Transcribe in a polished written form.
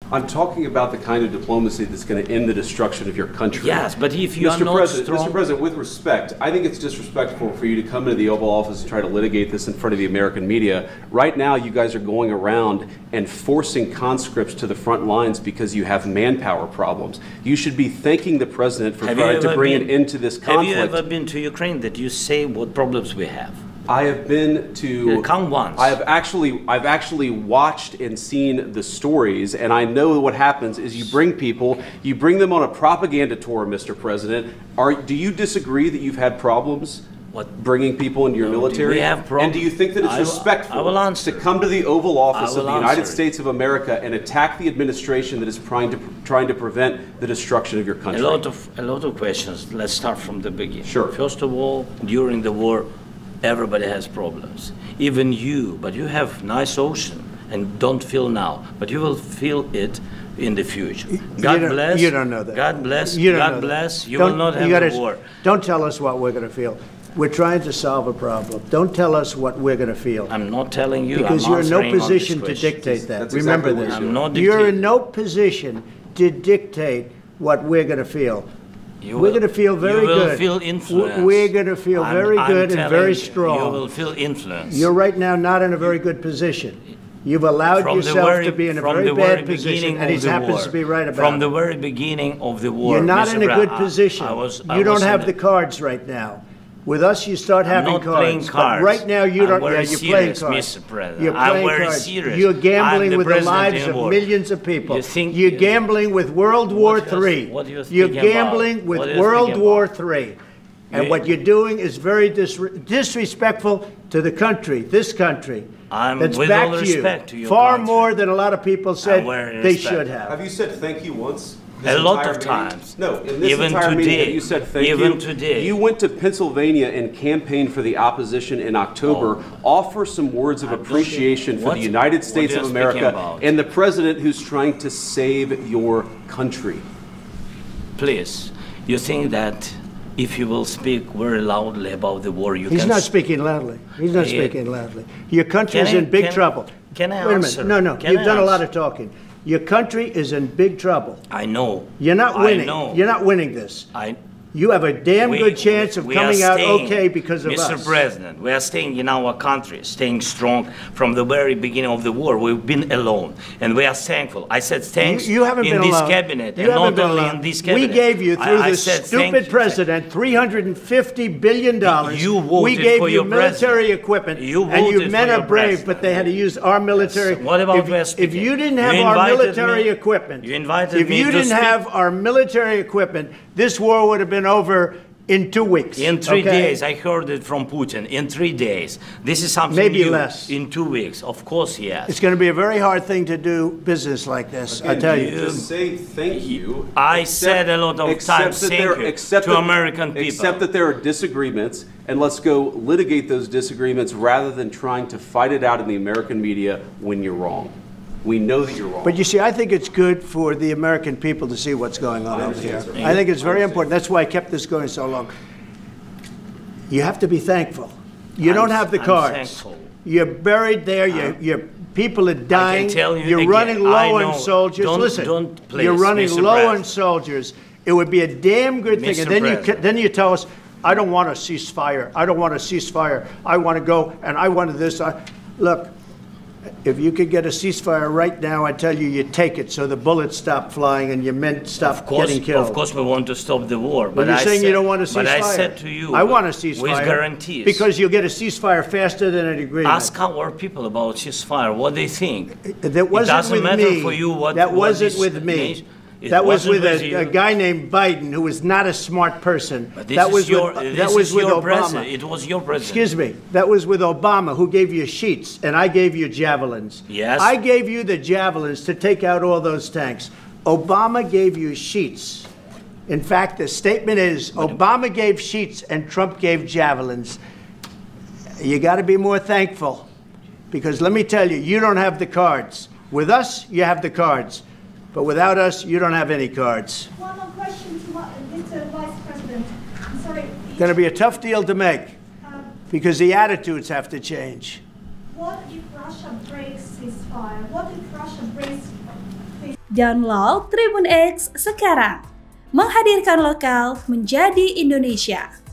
I'm talking about the kind of diplomacy that's going to end the destruction of your country. Yes, but if you are not strong... Mr. President, with respect, I think it's disrespectful for you to come into the Oval Office and try to litigate this in front of the American media. Right now, you guys are going around and forcing conscripts to the front lines because you have manpower problems. You should be thanking the President for trying to bring an end to this conflict. Have you ever been to Ukraine that you say what problems we have? I have been to. Come once. I've actually watched and seen the stories, and I know what happens is you bring them on a propaganda tour, Mr. President. Do you disagree that you've had problems bringing people into your military? We have problems. And do you think that it's respectful to come to the Oval Office of the United States of America and attack the administration that is trying to prevent the destruction of your country? A lot of questions. Let's start from the beginning. Sure. First of all, during the war, everybody has problems, even you, but you have nice ocean and don't feel now, but you will feel it in the future. God bless. You don't know that. God bless. You don't God know bless. That. You will not have a war. Don't tell us what we're going to feel. We're trying to solve a problem. Don't tell us what we're going to feel. I'm not telling you. Because you're in no position to dictate that. Remember this. I'm not dictating. You're in no position to dictate what we're going to feel. We're going to feel very good. You will feel influence. We're going to feel very good and very strong. You will feel influence. You're right now not in a very good position. You've allowed yourself to be in a very bad position, and he happens to be right about it. From the very beginning of the war, you're not in a good position. You don't have the cards right now. With us, you start having cards. But right now, you don't. Yeah, you're playing cards. Mr. President. You're playing cards. Serious. You're gambling with the lives of millions of people. You're gambling with World War III. You're gambling with World War III. And what you're doing is very disrespectful to the country, this country. That's back to you. Far more than a lot of people said they should have. Have you said thank you once? A lot of times. No, in this entire meeting, you said thank you. Even today. You went to Pennsylvania and campaigned for the opposition in October. Offer some words of appreciation for the United States of America and the President who's trying to save your country. Please, you think that if you will speak very loudly about the war, you can... He's not speaking loudly. He's not speaking loudly. Your country is in big trouble. Can I Wait answer? a minute. No, you've done a lot of talking. Your country is in big trouble. I know. You're not winning. I know. You're not winning this. You have a damn good chance of coming out okay because of us. Mr. President, we are staying in our country, staying strong from the very beginning of the war. We've been alone, and we are thankful. I said thanks you haven't in been this alone. cabinet, you and not only in this cabinet. We gave you, through this stupid president, $350 billion. You voted we gave for you your military equipment, and you men are brave, but they had to use our military. Yes. What about if you didn't have our military equipment, if you didn't have our military equipment, this war would have been over in 2 weeks. In 3 days. I heard it from Putin. In 3 days. This is something maybe new. Less. In 2 weeks. Of course, yes. It's going to be a very hard thing to do business like this, I tell you. Just say thank you. I said a lot of times thank you to American people. Except that there are disagreements, and let's go litigate those disagreements rather than trying to fight it out in the American media when you're wrong. We know that you're wrong. But you see, I think it's good for the American people to see what's going on over here. I think it's very important. That's why I kept this going so long. You have to be thankful. You don't have the cards. Thankful. You're buried there. Your people are dying. You're running low on soldiers. Listen, you're running low on soldiers. It would be a damn good thing. And then you tell us, I don't want a ceasefire. I don't want a ceasefire. I want to go and I want this. Look. If you could get a ceasefire right now, I tell you, you take it so the bullets stop flying and your men stop getting killed. Of course, we want to stop the war. But you're saying you don't want a ceasefire. But I said to you, I want a ceasefire with guarantees. Because you'll get a ceasefire faster than an agreement. Ask our people about ceasefire, what they think. That wasn't with me. For you what, that wasn't with me. That was with a guy named Biden, who was not a smart person. That was with Obama. It was your president. Excuse me. That was with Obama, who gave you sheets, and I gave you javelins. Yes. I gave you the javelins to take out all those tanks. Obama gave you sheets. In fact, the statement is Obama gave sheets and Trump gave javelins. You got to be more thankful, because let me tell you, you don't have the cards. With us, you have the cards. But without us, you don't have any cards. One more question to Mr. Vice President. I'm sorry. It's going to be a tough deal to make because the attitudes have to change. What if Russia breaks ceasefire? What if Russia breaks Download Tribunnews sekarang. Menghadirkan lokal menjadi Indonesia.